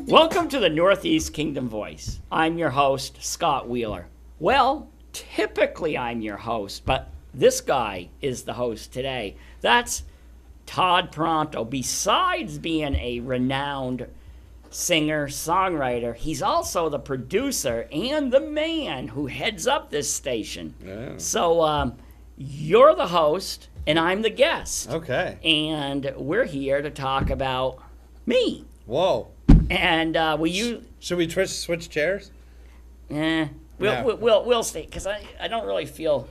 Welcome to the Northeast Kingdom Voice. I'm your host, Scott Wheeler. Well, typically I'm your host, but this guy is the host today. That's Todd Pronto. Besides being a renowned singer, songwriter, he's also the producer and the man who heads up this station. Yeah. So you're the host and I'm the guest. Okay. And we're here to talk about me. Whoa. And Should we switch chairs? We'll stay because I don't really feel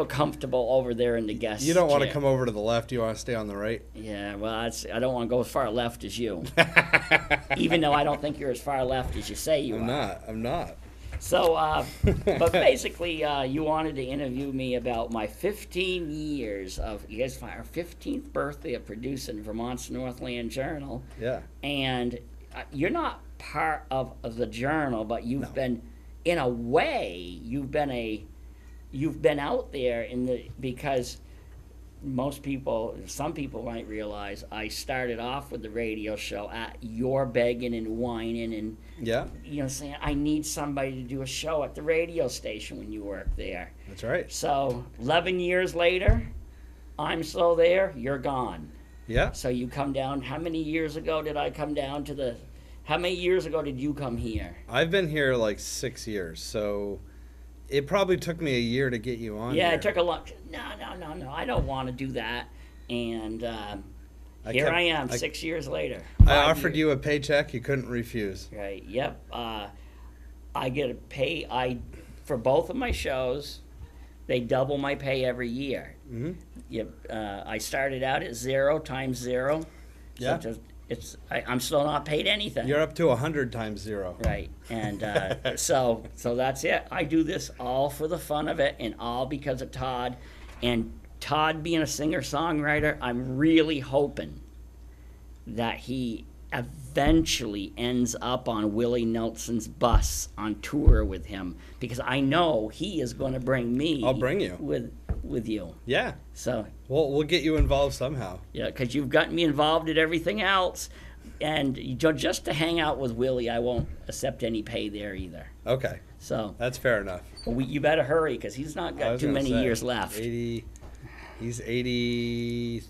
comfortable over there in the guest. You don't want to chair. come over to the left. You want to stay on the right. Yeah, well, I don't want to go as far left as you. Even though I don't think you're as far left as you say you are. I'm not. So, but basically, you wanted to interview me about my 15 years of, you guys, our 15th birthday of producing Vermont's Northland Journal. Yeah. And you're not part of the journal, but you've been, in a way, you've been out there because some people might realize I started off with the radio show at your begging and whining and saying I need somebody to do a show at the radio station when you work there. That's right. So 11 years later, I'm still there, you're gone. Yeah. So you come down, how many years ago did I come down how many years ago did you come here? I've been here like 6 years, so it probably took me a year to get you on. Yeah, here. it took a long. No. I don't want to do that. And here I am, 6 years later. I offered you a paycheck. You couldn't refuse. Right. Yep. I get a pay. For both of my shows, they double my pay every year. Mm-hmm. Yep. I started out at 0 times 0. Yeah. So I'm still not paid anything. You're up to 100 times 0. Right, and so that's it. I do this all for the fun of it, and all because of Todd. And Todd being a singer-songwriter, I'm really hoping that he eventually ends up on Willie Nelson's bus on tour with him, because I know he is going to bring me. I'll bring you with you. Yeah. So we'll get you involved somehow. Yeah, because you've gotten me involved in everything else, and just to hang out with Willie, I won't accept any pay there either. Okay. So that's fair enough. You better hurry because he's not got too many years left. 80. He's 80.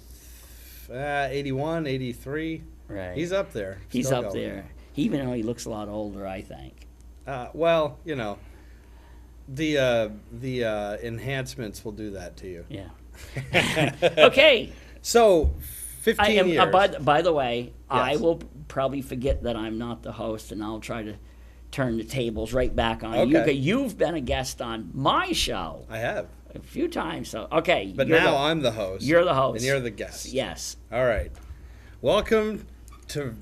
81, 83. Right. He's up there. He's Still up going. there. Even though he looks a lot older, I think. Well, the enhancements will do that to you. Yeah. Okay. So, 15 years. By the way, Yes. I will probably forget that I'm not the host, and I'll try to turn the tables right back on you. Okay. You've been a guest on my show. I have. A few times. So okay. But now I'm the host. You're the host. And you're the guest. Yes. All right. Welcome to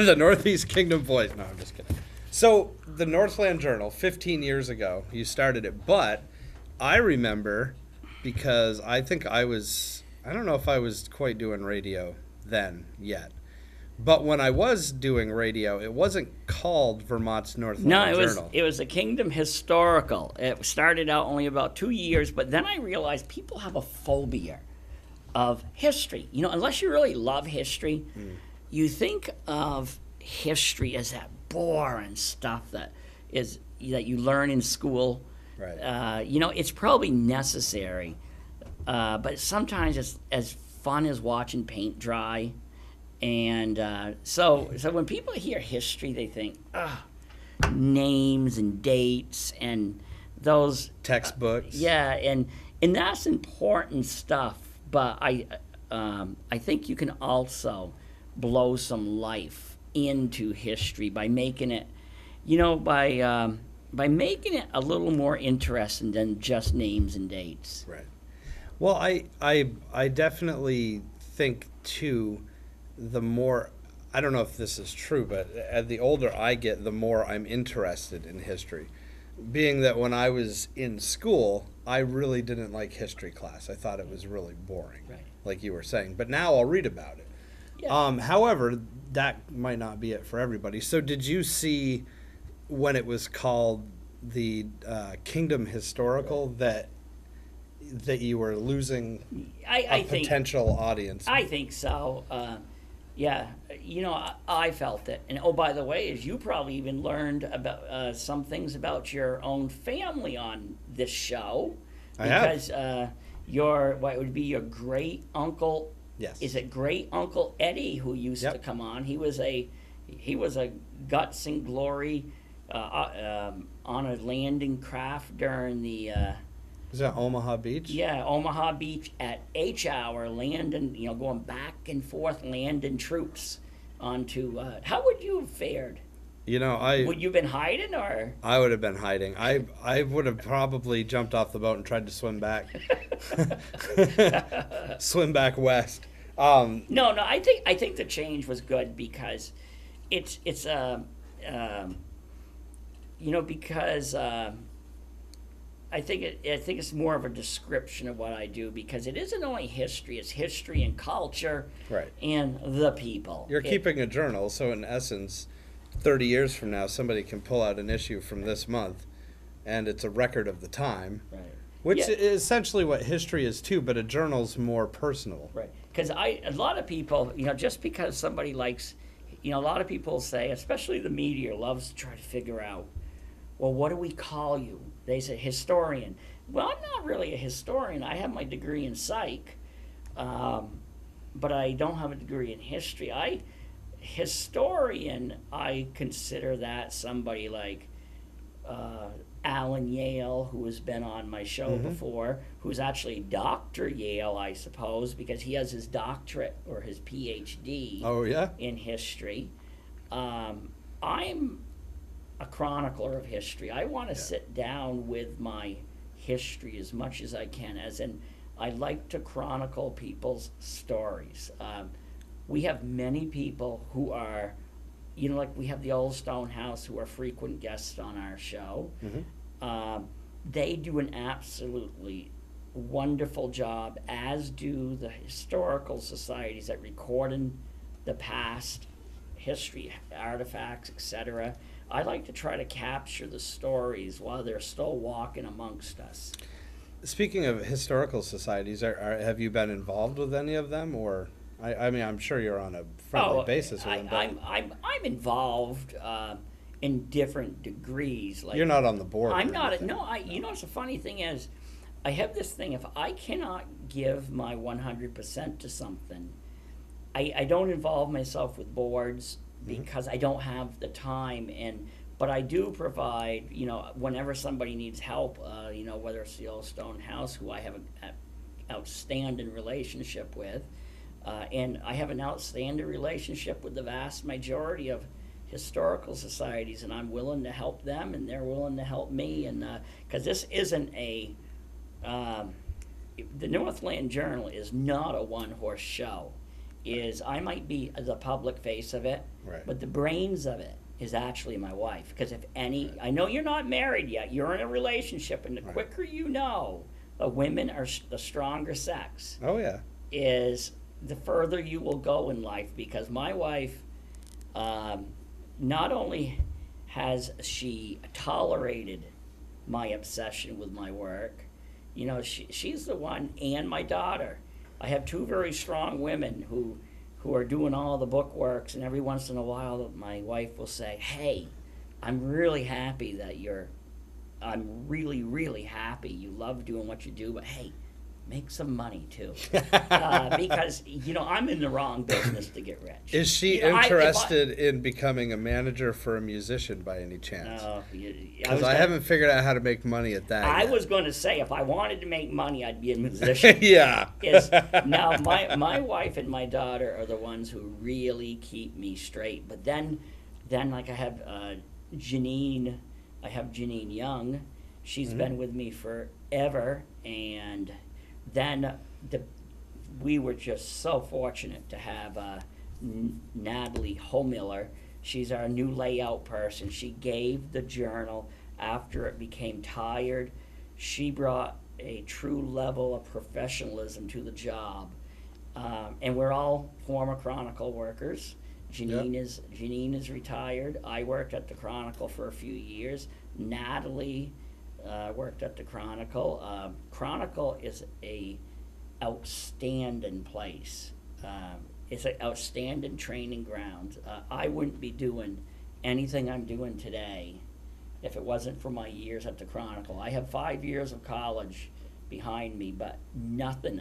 the Northeast Kingdom Voice. No, I'm just kidding. So, the Northland Journal, 15 years ago, you started it. But I remember because I don't know if I was quite doing radio then yet. But when I was doing radio, it wasn't called Vermont's Northland Journal. No, it was a Kingdom Historical. It started out only about 2 years, but then I realized people have a phobia of history. Unless you really love history, you think of history as that boring stuff that you learn in school. Right. It's probably necessary, but sometimes it's as fun as watching paint dry. And so when people hear history, they think, names and dates and those textbooks. Yeah, and that's important stuff. But I think you can also blow some life into history by making it, by making it a little more interesting than just names and dates. Right. Well, I definitely think too. The more, I don't know if this is true, but the older I get, the more I'm interested in history. Being that when I was in school, I really didn't like history class. I thought it was really boring, right, like you were saying. But now I'll read about it. Yeah. However, that might not be it for everybody. So did you see when it was called the Kingdom Historical that you were losing I a think potential audience? I think so. Yeah, I felt it. And oh, by the way, as you probably even learned about some things about your own family on this show, I have. because your what would be your great uncle? Yes. Is it great uncle Eddie who used Yep. to come on? He was a guts and glory on a landing craft during the. Is that Omaha Beach? Yeah, Omaha Beach at H hour, landing, going back and forth, landing troops onto. How would you have fared? Would you have been hiding or? I would have been hiding. I would have probably jumped off the boat and tried to swim back, swim back west. No. I think the change was good because it's because. I think it's more of a description of what I do because it isn't only history; it's history and culture, Right. and the people. You're keeping a journal, so in essence, 30 years from now, somebody can pull out an issue from this month, and it's a record of the time, Right. which Yeah. is essentially what history is too. But a journal's more personal. Right. Because a lot of people, just because somebody likes, a lot of people say, especially the media, loves to try to figure out, well, what do we call you? They say historian. Well, I'm not really a historian. I have my degree in psych, but I don't have a degree in history. Historian, I consider that somebody like Alan Yale, who has been on my show before, who's actually Dr. Yale, I suppose, because he has his doctorate or his PhD Oh yeah. in history. I'm a chronicler of history. I want to sit down with my history as much as I can, as in I like to chronicle people's stories. We have many people who are, like we have the Old Stone House who are frequent guests on our show. They do an absolutely wonderful job, as do the historical societies at recording the past, history, artifacts, etc. I like to try to capture the stories while they're still walking amongst us. Speaking of historical societies, have you been involved with any of them, or I mean, I'm sure you're on a friendly basis with them. But I'm involved in different degrees. Like you're not on the board. I'm or not. anything. No, it's the funny thing is, I have this thing. If I cannot give my 100% to something, I don't involve myself with boards because I don't have the time. But I do provide, whenever somebody needs help, whether it's the Old Stone House, who I have an outstanding relationship with, and I have an outstanding relationship with the vast majority of historical societies, and I'm willing to help them, and they're willing to help me, and because this isn't the Northland Journal is not a one-horse show. I might be the public face of it, Right. but the brains of it is actually my wife. Because I know you're not married yet, you're in a relationship, and the quicker you know the women are the stronger sex, Oh yeah. is the further you will go in life. Because my wife, not only has she tolerated my obsession with my work, she's the one, and my daughter. I have two very strong women who are doing all the book works, and every once in a while my wife will say, hey, I'm really happy I'm really, really happy you love doing what you do, but hey, make some money too. Because, I'm in the wrong business to get rich. Is she interested in becoming a manager for a musician by any chance? No. Because I haven't figured out how to make money at that I yet. was going to say, if I wanted to make money, I'd be a musician. Yeah. Now, my wife and my daughter are the ones who really keep me straight. But then like I have Janine Young. She's been with me forever, and then we were just so fortunate to have Natalie Homiller. She's our new layout person. She gave the journal after it became tired. She brought a true level of professionalism to the job, And we're all former Chronicle workers. Janine is retired. I worked at the Chronicle for a few years. Natalie worked at the Chronicle. Chronicle is a outstanding place. It's an outstanding training ground. I wouldn't be doing anything I'm doing today if it wasn't for my years at the Chronicle. I have 5 years of college behind me, but nothing.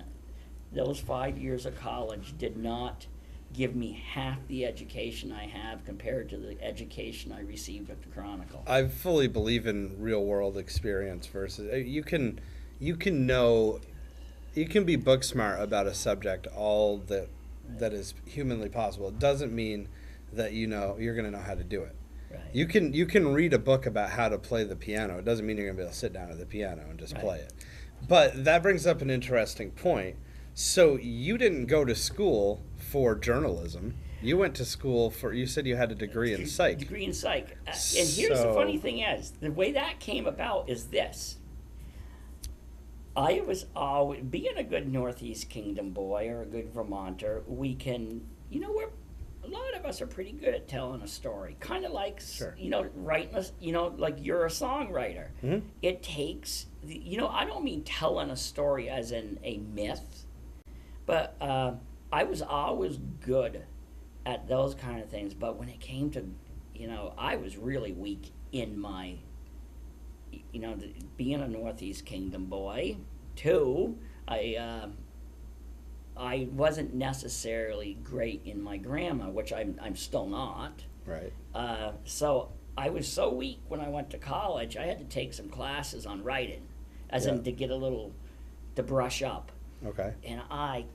Those 5 years of college did not give me half the education I have compared to the education I received at the Chronicle. I fully believe in real world experience versus you can be book smart about a subject all that is humanly possible. It doesn't mean that you're going to know how to do it. Right. You can read a book about how to play the piano. It doesn't mean you're going to be able to sit down at the piano and just play it. But that brings up an interesting point. So you didn't go to school for journalism. You went to school you said you had a degree in psych. Degree in psych. And here's the funny thing is, the way that came about is this. I was always, being a good Northeast Kingdom boy or a good Vermonter, we can, a lot of us are pretty good at telling a story. Kind of like, writing like you're a songwriter. Mm-hmm. It takes, I don't mean telling a story as in a myth, but I was always good at those kind of things. But when it came to, I was really weak in my, being a Northeast Kingdom boy. Too, I wasn't necessarily great in my grammar, which I'm still not. Right. So I was so weak when I went to college, I had to take some classes on writing, as in to get to brush up. Okay. And I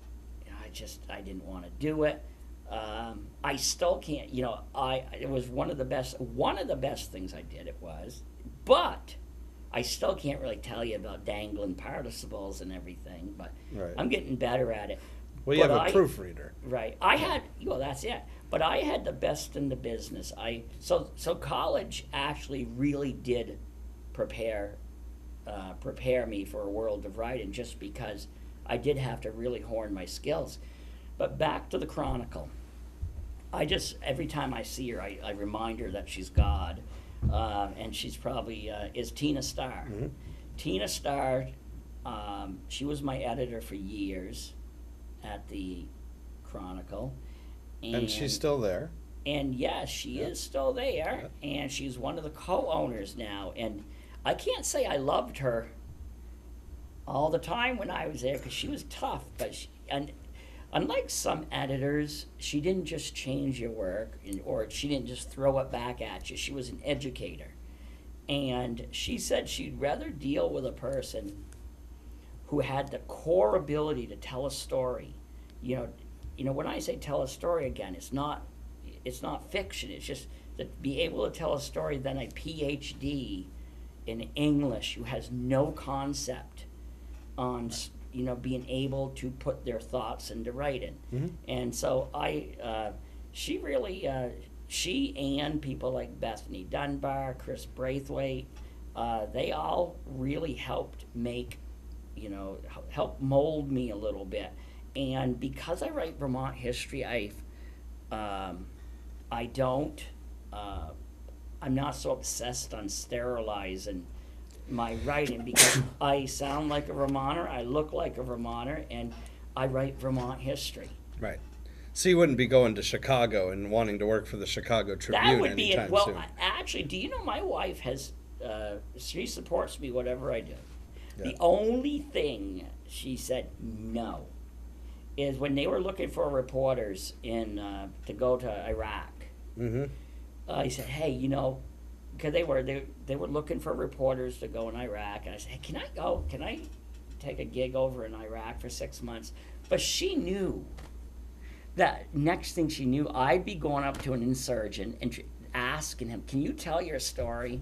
didn't want to do it. I still can't. It was one of the best things I did. It was, but I still can't really tell you about dangling participles and everything, but I'm getting better at it. Well, you have a proofreader. Right. That's it. But I had the best in the business. So college actually really did prepare me for a world of writing, just because I did have to really hone my skills. But back to the Chronicle. Every time I see her, I remind her that she's God. And she's probably is Tina Starr. Mm-hmm. Tina Starr, she was my editor for years at the Chronicle. And she's still there. And yes, she is still there. Yeah. And she's one of the co-owners now. And I can't say I loved her all the time when I was there, because she was tough. And unlike some editors, she didn't just change your work, or she didn't just throw it back at you. She was an educator. And she said she'd rather deal with a person who had the core ability to tell a story. When I say tell a story, again, it's not fiction. It's just to be able to tell a story than a PhD in English who has no concept on being able to put their thoughts into writing. Mm-hmm. And so she really, she and people like Bethany Dunbar, Chris Braithwaite, they all really helped help mold me a little bit. And because I write Vermont history, I'm not so obsessed on sterilizing my writing, because I sound like a Vermonter, I look like a Vermonter, and I write Vermont history. Right. So you wouldn't be going to Chicago and wanting to work for the Chicago Tribune anytime soon. That would be it. Well, actually, do you know my wife has, she supports me whatever I do. Yeah. The only thing she said no is when they were looking for reporters to go to Iraq. Mm-hmm. I said, hey, because they were looking for reporters to go in Iraq, and I said, hey, can I go? Can I take a gig over in Iraq for 6 months? But she knew that next thing she knew, I'd be going up to an insurgent and asking him, can you tell your story?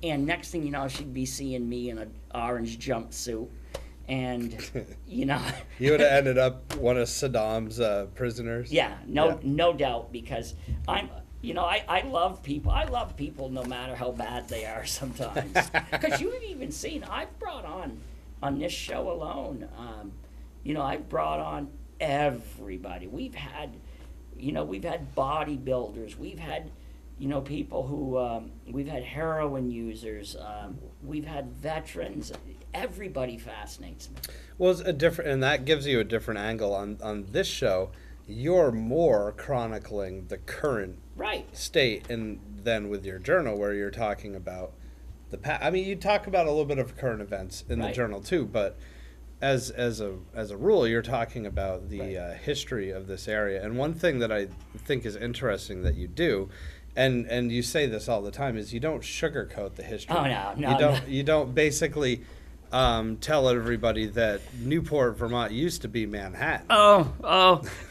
And next thing you know, she'd be seeing me in an orange jumpsuit. And, You would have ended up one of Saddam's prisoners? Yeah, no doubt, because I love people. I love people no matter how bad they are sometimes. Because you've even seen, I've brought on this show alone, I've brought on everybody. We've had bodybuilders. We've had, people who, we've had heroin users. We've had veterans. Everybody fascinates me. Well, it's a different, and that gives you a different angle on this show. You're more chronicling the current state, and then with your journal, where you're talking about the past. I mean, you talk about a little bit of current events in the journal too, but as a rule, you're talking about the history of this area. And one thing that I think is interesting that you do, and you say this all the time, is you don't sugarcoat the history. Oh no. You don't basically tell everybody that Newport, Vermont used to be Manhattan.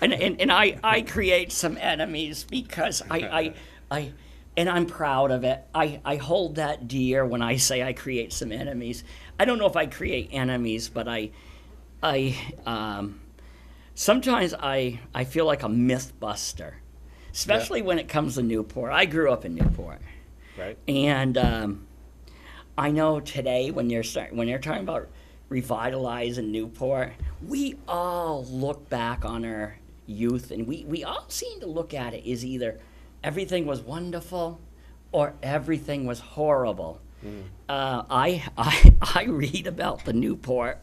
And I create some enemies because and I'm proud of it. I hold that dear when I say I create some enemies. I don't know if I create enemies, but I sometimes I feel like a myth buster, especially when it comes to Newport. I grew up in Newport, right? And I know today when you're talking about revitalizing Newport, we all look back on our youth, and we all seem to look at it as either everything was wonderful or everything was horrible. I read about the Newport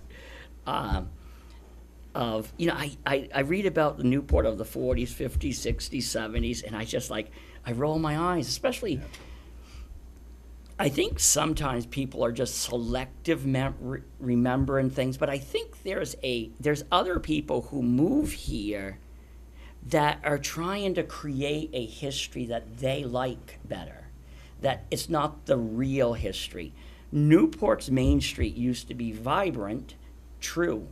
I read about the Newport of the 40s, 50s, 60s, 70s, and I roll my eyes, especially. I think sometimes people are just selective remembering things, but I think there's other people who move here that are trying to create a history that they like better, that it's not the real history. Newport's Main Street used to be vibrant, true.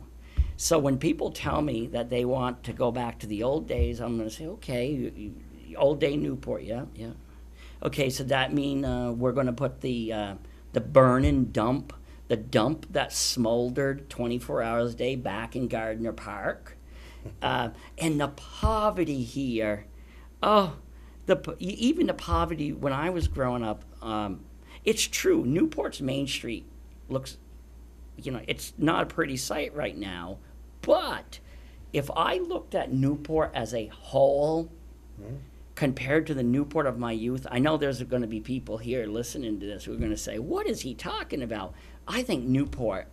So when people tell me that they want to go back to the old days, I'm going to say, okay, old day Newport, yeah. Okay, so that mean we're going to put the burn-in dump, the dump that smoldered 24 hours a day back in Gardner Park. And the poverty here, even the poverty when I was growing up, it's true. Newport's Main Street looks, it's not a pretty sight right now. But if I looked at Newport as a whole, compared to the Newport of my youth, I know there's going to be people here listening to this who are going to say, what is he talking about? I think Newport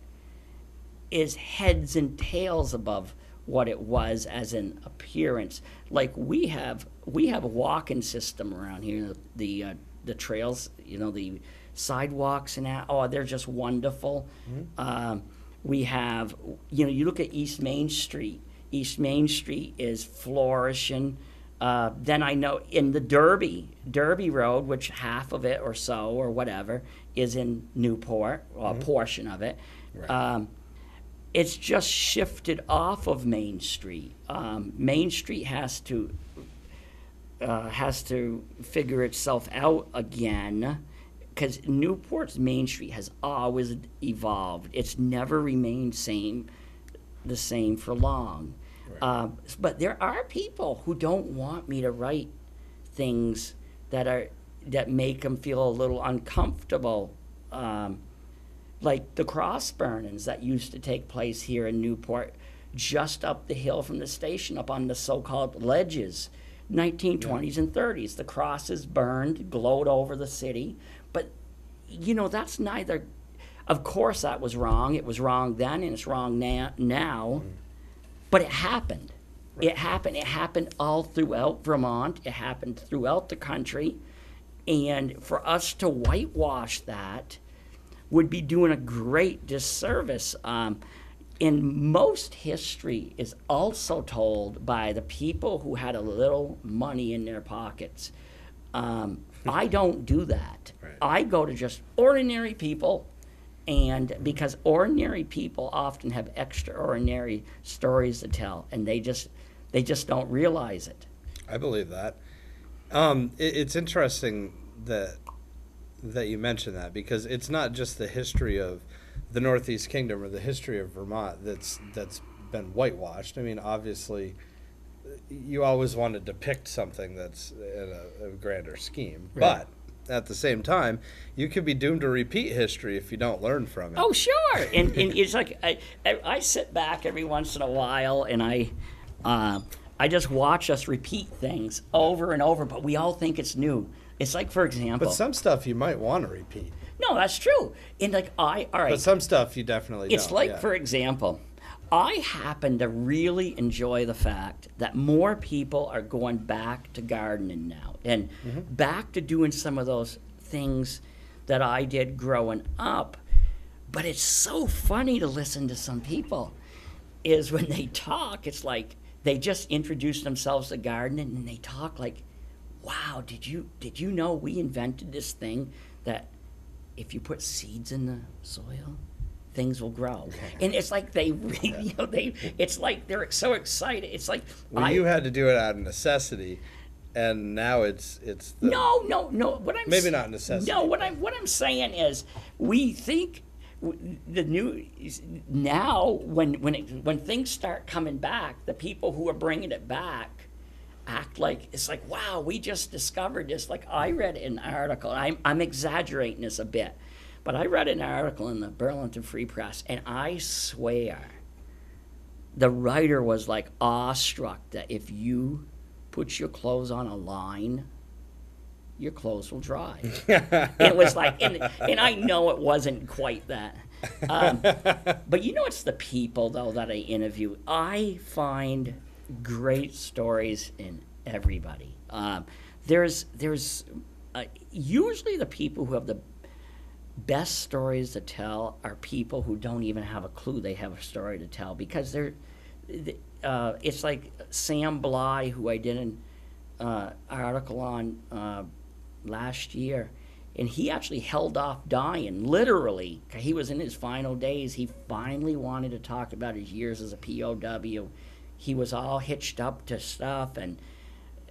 is heads and tails above what it was as an appearance. Like we have a walking system around here, the trails, the sidewalks and that. Oh, they're just wonderful. We have, you look at East Main Street. East Main Street is flourishing. Then I know in the Derby Road, which half of it or so or whatever is in Newport, or a portion of it. Right. It's just shifted off of Main Street. Main Street has to figure itself out again, because Newport's Main Street has always evolved. It's never remained the same for long. Right. But there are people who don't want me to write things that make them feel a little uncomfortable. Like the cross burnings that used to take place here in Newport, just up the hill from the station, up on the so-called ledges, 1920s and 30s. The crosses burned, glowed over the city. But, that's neither... Of course that was wrong. It was wrong then, and it's wrong now. But it happened. Right. It happened. It happened all throughout Vermont. It happened throughout the country. And for us to whitewash that would be doing a great disservice. And most history is also told by the people who had a little money in their pockets. I don't do that. Right. I go to just ordinary people, and because ordinary people often have extraordinary stories to tell, and they just don't realize it. I believe that. It's interesting that you mention that, because it's not just the history of the Northeast Kingdom or the history of Vermont that's been whitewashed. I mean, obviously, you always want to depict something that's in a grander scheme, right. But at the same time, you could be doomed to repeat history if you don't learn from it. Oh, sure. And it's like I sit back every once in a while, and I just watch us repeat things over and over, but we all think it's new. It's like, for example. But some stuff you might want to repeat. No, that's true. And like all right. But some stuff you definitely don't. It's like, for example, I happen to really enjoy the fact that more people are going back to gardening now and back to doing some of those things that I did growing up. But it's so funny to listen to some people is when they talk, it's like they just introduce themselves to gardening and they talk like, wow, did you know we invented this thing that if you put seeds in the soil, things will grow. And it's like they really, it's like they're so excited. It's like you had to do it out of necessity, and now it's the no. What I'm maybe not necessity. No, what I'm saying is we think the new now when things start coming back, the people who are bringing it back act like it's like, wow, we just discovered this. Like I read an article, I'm exaggerating this a bit, but I read an article in the Burlington Free Press, and I swear the writer was like awestruck that if you put your clothes on a line, your clothes will dry. It was like, and I know it wasn't quite that. But it's the people, though, that I interview. I find great stories in everybody. There's usually the people who have the best stories to tell are people who don't even have a clue they have a story to tell, because it's like Sam Bly, who I did an article on last year, and he actually held off dying, literally. He was in his final days. He finally wanted to talk about his years as a POW. He was all hitched up to stuff, and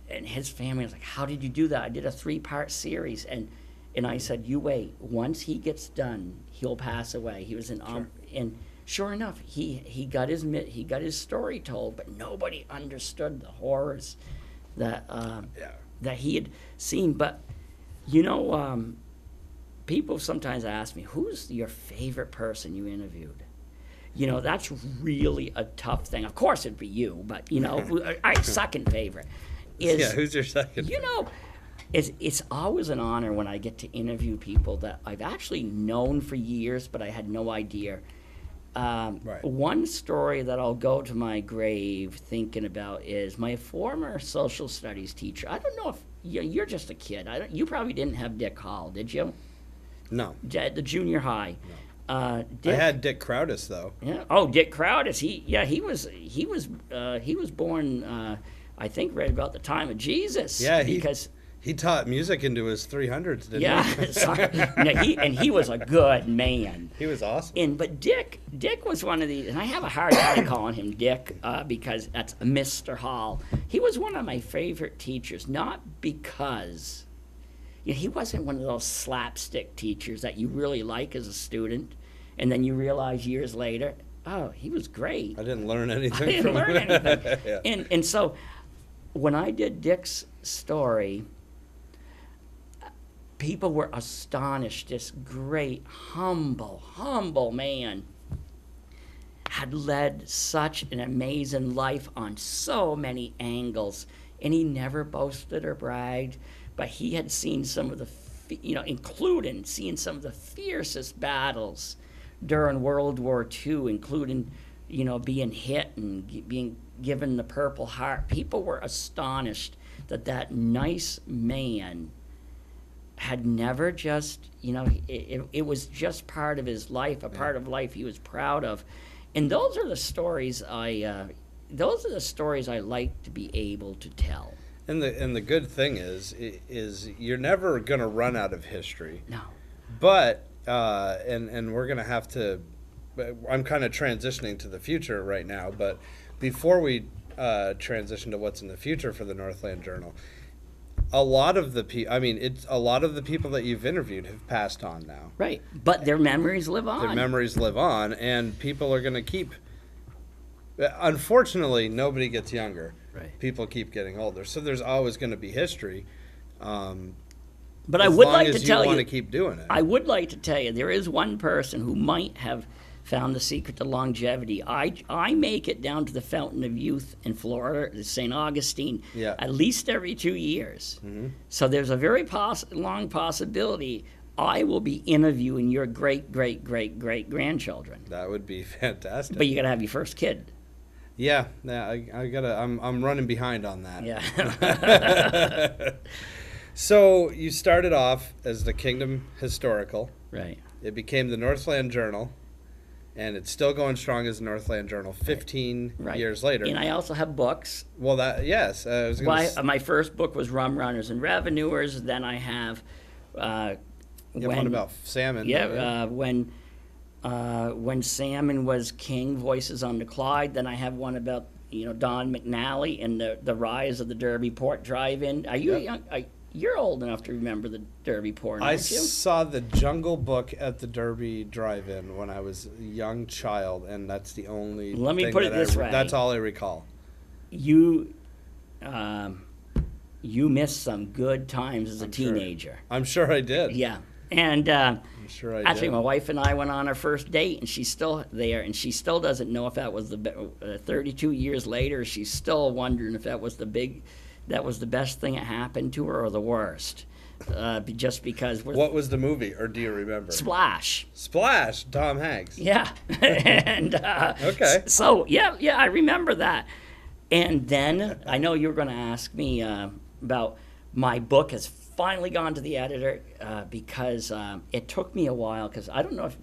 his family was like, how did you do that? I did a 3-part series, and I said, you wait. Once he gets done, he'll pass away. He was and sure enough, he got his story told, but nobody understood the horrors that he had seen. But people sometimes ask me, who's your favorite person you interviewed? That's really a tough thing. Of course it'd be you, but our second favorite is, who's your second favorite? It's always an honor when I get to interview people that I've actually known for years, but I had no idea. Right. One story that I'll go to my grave thinking about is my former social studies teacher. I don't know if you're just a kid. You probably didn't have Dick Hall, did you? No. The junior high. No. Dick, I had Dick Crowdis though. Yeah. Oh, Dick Crowdis. He was born. I think right about the time of Jesus. Yeah. Because he taught music into his 300s, didn't he? Yeah. Sorry. No, he was a good man. He was awesome. But Dick was one of these, and I have a hard time calling him Dick because that's Mr. Hall. He was one of my favorite teachers, not because he wasn't one of those slapstick teachers that you really like as a student, and then you realize years later, oh, he was great. I didn't learn anything. I didn't learn anything. Yeah. And so when I did Dick's story, people were astonished. This great, humble man had led such an amazing life on so many angles, and he never boasted or bragged, but he had seen some of the, including seeing some of the fiercest battles during World War II, including, being hit and being given the Purple Heart. People were astonished that nice man had never just, it was just part of his life, a part of life he was proud of. And those are the stories I like to be able to tell. And the good thing is you're never going to run out of history. No. But and we're going to have to, I'm kind of transitioning to the future right now, but before we transition to what's in the future for the Northland Journal, a lot of the people that you've interviewed have passed on now. Right, but their memories live on. Their memories live on, and people are going to keep. Unfortunately, nobody gets younger. Right. People keep getting older, so there's always going to be history. But I would like to tell you you, want to keep doing it. I would like to tell you, there is one person who might have found the secret to longevity. I make it down to the Fountain of Youth in Florida, St. Augustine, at least every 2 years. So there's a very long possibility I will be interviewing your great-great-great-great-grandchildren. That would be fantastic. But you got to have your first kid. Yeah, I gotta. I'm running behind on that. Yeah. So you started off as the Kingdom Historical. Right. It became the Northland Journal, and it's still going strong as the Northland Journal 15 years later. And I also have books. Well, yes. My first book was Rum Runners and Revenuers. Then I have one about salmon. Yeah, when salmon was king, Voices on the Clyde. Then I have one about Don McNally and the rise of the Derby Port Drive-In. Are you young? You're old enough to remember the Derby Port, aren't you? I saw the Jungle Book at the Derby Drive-In when I was a young child, and that's the only. Let me put it this way. That's all I recall. You missed some good times as a teenager. I'm sure I did. Yeah. And I'm sure I actually, did. my wife and I went on our first date, and she's still there, and she still doesn't know if that was 32 years later. She's still wondering if that was the best thing that happened to her or the worst. Just because. What was the movie, or do you remember? Splash. Splash. Tom Hanks. Yeah. And okay. So yeah, I remember that. And then I know you were going to ask me about my book has finally gone to the editor because it took me a while, because I don't know if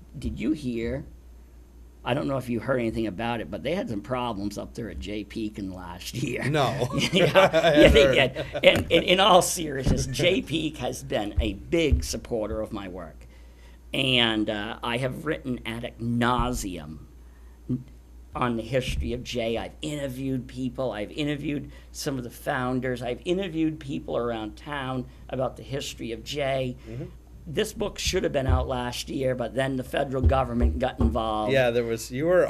I don't know if you heard anything about it, but they had some problems up there at Jay Pekin last year. No. yeah, they did. And in all seriousness, Jay Peak has been a big supporter of my work. And I have written ad nauseum on the history of Jay. I've interviewed people. I've interviewed some of the founders. I've interviewed people around town about the history of Jay. Mm-hmm. This book should have been out last year, but then the federal government got involved. Yeah, you had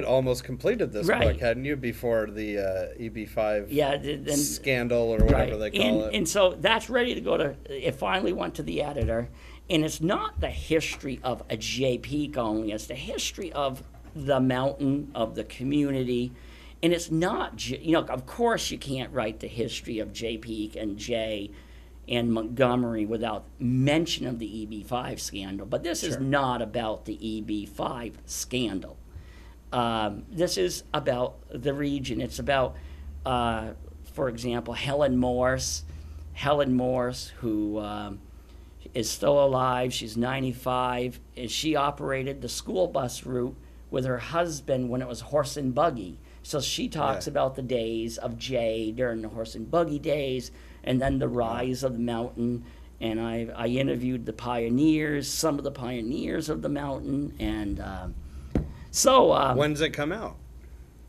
almost completed this book, hadn't you, before the EB5 scandal or whatever they call it. And so that's ready to go to. It finally went to the editor, and it's not the history of a Jay Peak only. It's the history of the mountain, of the community. And it's not, of course you can't write the history of Jay Peak and Jay and Montgomery without mention of the EB5 scandal. But this is not about the EB5 scandal. This is about the region. It's about, for example, Helen Morse, who is still alive. She's 95. And she operated the school bus route with her husband when it was horse and buggy. So she talks about the days of Jay during the horse and buggy days, and then the rise of the mountain. And I interviewed the pioneers, some of the pioneers of the mountain, and so. When does it come out?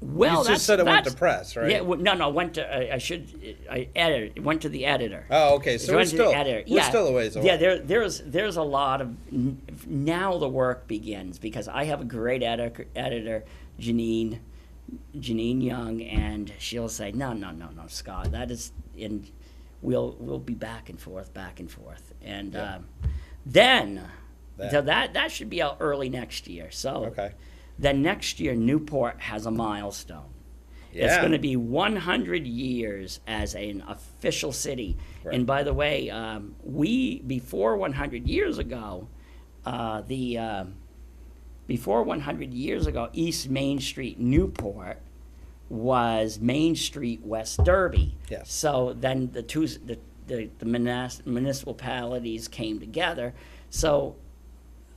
Well, you just said it went to press, right? Yeah, no, went to. It went to the editor. Oh, okay. So we're still a ways away. Yeah, there's a lot of now the work begins, because I have a great editor, Janine Young, and she'll say, no, Scott, that is in. We'll be back and forth, and then so that should be out early next year. So. Okay. Then next year, Newport has a milestone. Yeah. It's going to be 100 years as an official city. Right. And by the way, before 100 years ago, East Main Street, Newport, was Main Street, West Derby. Yes. So then the municipalities came together. So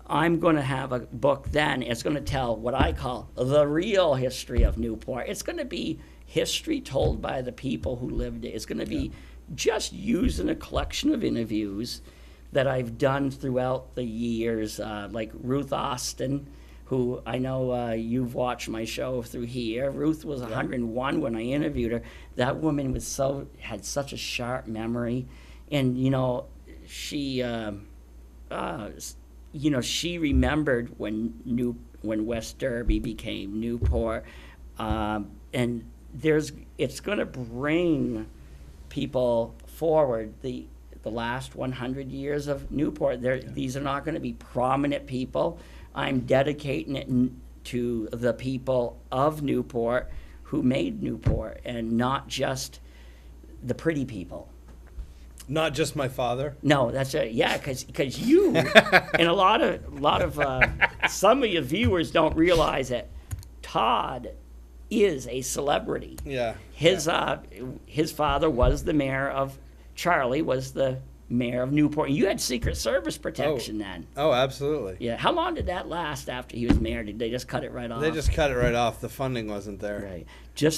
I'm going to have a book then. It's going to tell what I call the real history of Newport. It's going to be history told by the people who lived it. It's going to be just using a collection of interviews that I've done throughout the years, like Ruth Austin, who I know you've watched my show through here. Ruth was 101 when I interviewed her. That woman had such a sharp memory, and she. She remembered when West Derby became Newport, and it's going to bring people forward. The last 100 years of Newport. These are not going to be prominent people. I'm dedicating it to the people of Newport who made Newport, and not just the pretty people. Not just my father. No, that's it. Yeah, because you and a lot of some of your viewers don't realize that Todd is a celebrity. Yeah. His father was the mayor of Charlie was the mayor of Newport. You had Secret Service protection then. Oh, absolutely. Yeah. How long did that last after he was mayor? Did they just cut it right off? They just cut it right off. The funding wasn't there. Right.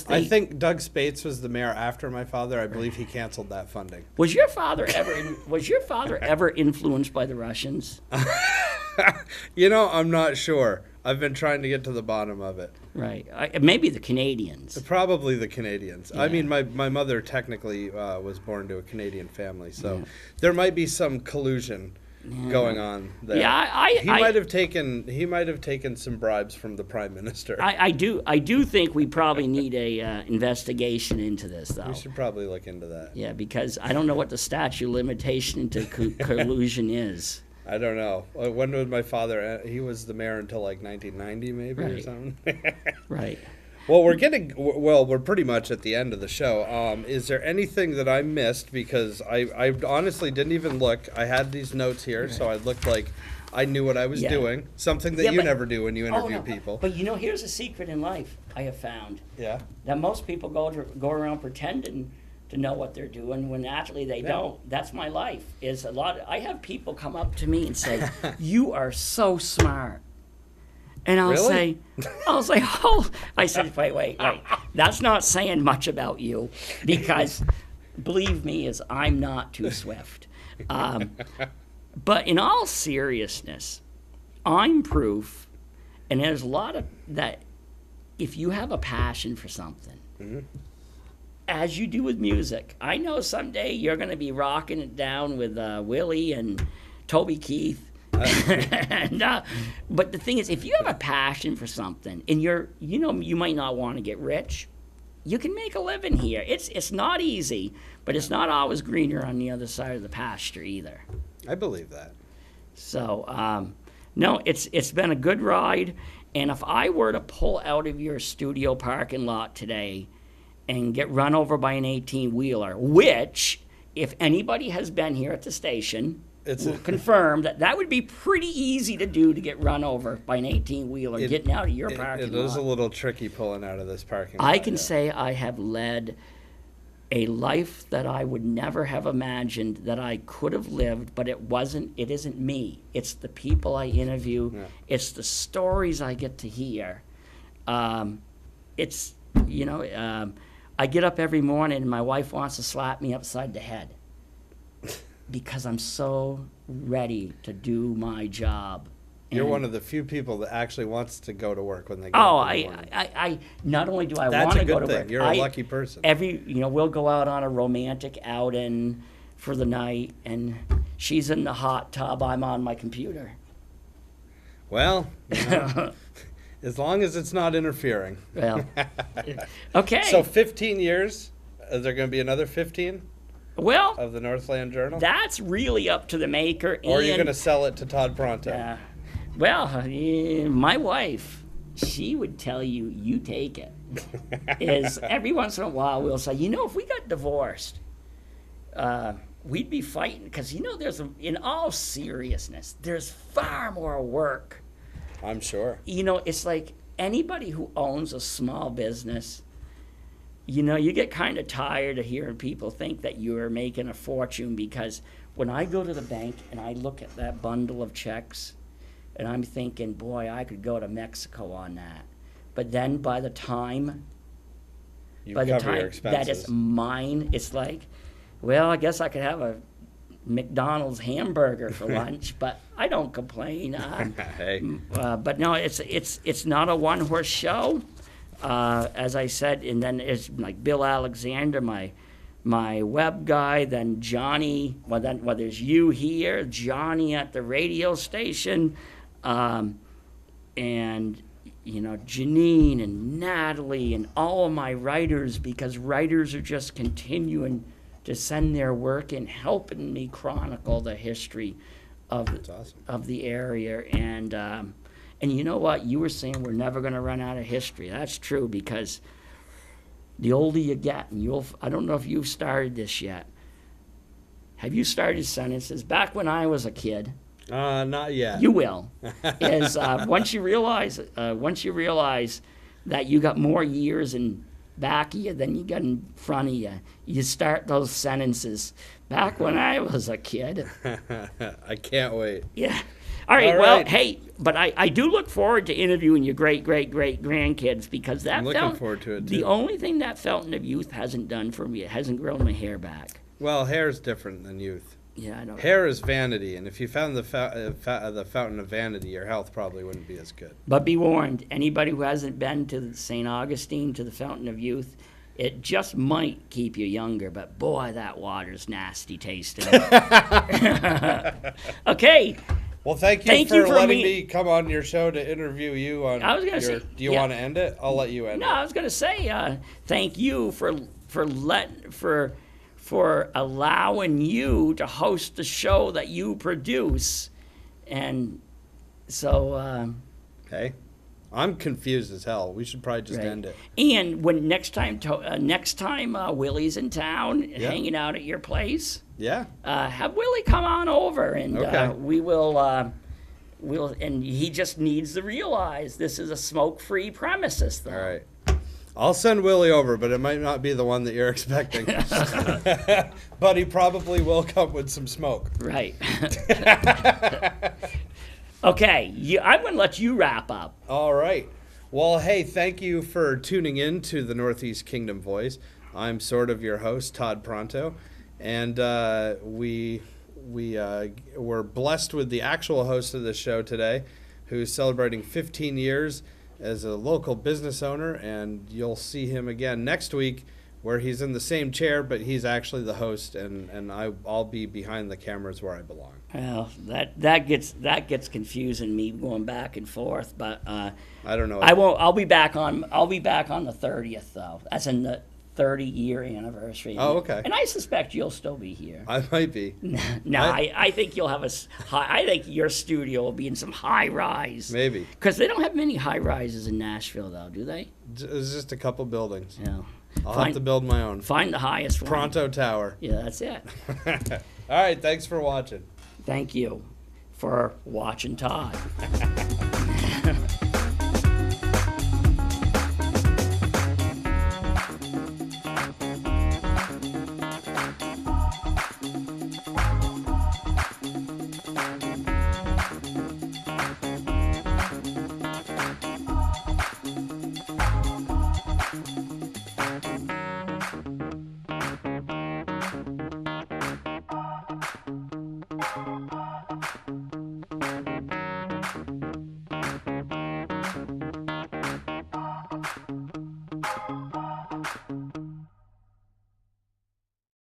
I think Doug Spates was the mayor after my father. I believe he canceled that funding. Was your father ever influenced by the Russians? I'm not sure. I've been trying to get to the bottom of it. Right. Maybe the Canadians. Probably the Canadians. Yeah. I mean, my mother technically was born to a Canadian family, so there might be some collusion going on there. Yeah, he might have taken some bribes from the prime minister. I do think we probably need a investigation into this, though. We should probably look into that. Yeah, because I don't know what the statute of limitation to collusion is. I don't know. When was my father? He was the mayor until like 1990, maybe, or something. Right. Well, we're pretty much at the end of the show. Is there anything that I missed? Because I honestly didn't even look. I had these notes here, so I looked like I knew what I was doing. Something that you never do when you interview people. But here's a secret in life I have found. Yeah. That most people go around pretending to know what they're doing when actually they don't. That's my life. I have people come up to me and say, "You are so smart." And I'll say, "Oh," I said, wait. That's not saying much about you, because believe me, I'm not too swift. But in all seriousness, I'm proof, and there's a lot of that. If you have a passion for something, as you do with music, I know someday you're going to be rocking it down with Willie and Toby Keith. But the thing is, if you have a passion for something, and you might not want to get rich, you can make a living here. It's not easy, but it's not always greener on the other side of the pasture either. I believe that. So, no, it's been a good ride. And if I were to pull out of your studio parking lot today and get run over by an 18-wheeler, which, if anybody has been here at the station, will confirm that would be pretty easy to do, to get run over by an 18-wheeler getting out of your parking lot. It is a little tricky pulling out of this parking lot. I can say I have led a life that I would never have imagined that I could have lived, but it isn't me. It's the people I interview. Yeah. It's the stories I get to hear. I get up every morning and my wife wants to slap me upside the head because I'm so ready to do my job. You're one of the few people that actually wants to go to work when they get up in the morning. I not only do I want to go to work. That's a good thing. You're a lucky person. We'll go out on a romantic outing for the night, and she's in the hot tub. I'm on my computer. Well, as long as it's not interfering. Well, okay. So 15 years. Is there going to be another 15? Well, of the Northland Journal? That's really up to the maker. Or are you going to sell it to Todd Pronto? My wife, she would tell you take it. Is every once in a while we'll say, if we got divorced, we'd be fighting because in all seriousness, there's far more work. I'm sure. It's like anybody who owns a small business. You get kind of tired of hearing people think that you're making a fortune, because when I go to the bank and I look at that bundle of checks and I'm thinking, boy, I could go to Mexico on that. But then by the time that it's mine, it's like, well, I guess I could have a McDonald's hamburger for lunch, but I don't complain. Hey. But no, it's not a one-horse show. As I said, and then it's like Bill Alexander, my web guy, then Johnny, there's you here, Johnny at the radio station, and Janine and Natalie and all of my writers, because writers are just continuing to send their work in, helping me chronicle the history of the area, And you know what? You were saying we're never going to run out of history. That's true, because the older you get, and I don't know if you've started this yet. Have you started sentences? Back when I was a kid, Not yet. you will. Is once you realize that you got more years in back of you than you got in front of you, you start those sentences. Back when I was a kid. I can't wait. Yeah. All right. All Well, right. hey, but I do look forward to interviewing your great grandkids, because that I'm looking forward to it, the too. only thing that fountain of youth hasn't done for me, it hasn't grown my hair back. Well, hair's different than youth. Yeah, I know. Hair is vanity, and if you found the fountain of vanity, your health probably wouldn't be as good. But be warned, anybody who hasn't been to St. Augustine, to the Fountain of Youth, it just might keep you younger, but boy, that water's nasty tasting. Okay. Well, thank you for letting me come on your show to interview you on. I was gonna say, do you want to end it? I'll let you end it. No, I was going to say thank you for allowing you to host the show that you produce, and so. Okay. I'm confused as hell. We should probably just Right. end it. And when next time Willie's in town, hanging out at your place, Yeah. have Willie come on over, and Okay. we'll. And he just needs to realize this is a smoke-free premises, though. All right. I'll send Willie over, but it might not be the one that you're expecting. But he probably will come with some smoke. Right. Okay, I'm going to let you wrap up. All right. Well, hey, thank you for tuning in to the Northeast Kingdom Voice. I'm sort of your host, Todd Pronto, and we were blessed with the actual host of the show today, who's celebrating 15 years as a local business owner, and you'll see him again next week, where he's in the same chair, but he's actually the host, and I'll be behind the cameras where I belong. Well, that gets confusing, me going back and forth, but I don't know. I won't. I'll be back on the 30th, though. That's in the 30-year anniversary. Oh, okay. And I suspect you'll still be here. I might be. No, I think you'll have I think your studio will be in some high rise. Maybe. Because they don't have many high rises in Nashville, though, do they? It's just a couple buildings. Yeah. I'll have to build my own. Find the highest one. Pronto Tower. Yeah, that's it. All right, thanks for watching. Thank you for watching Todd.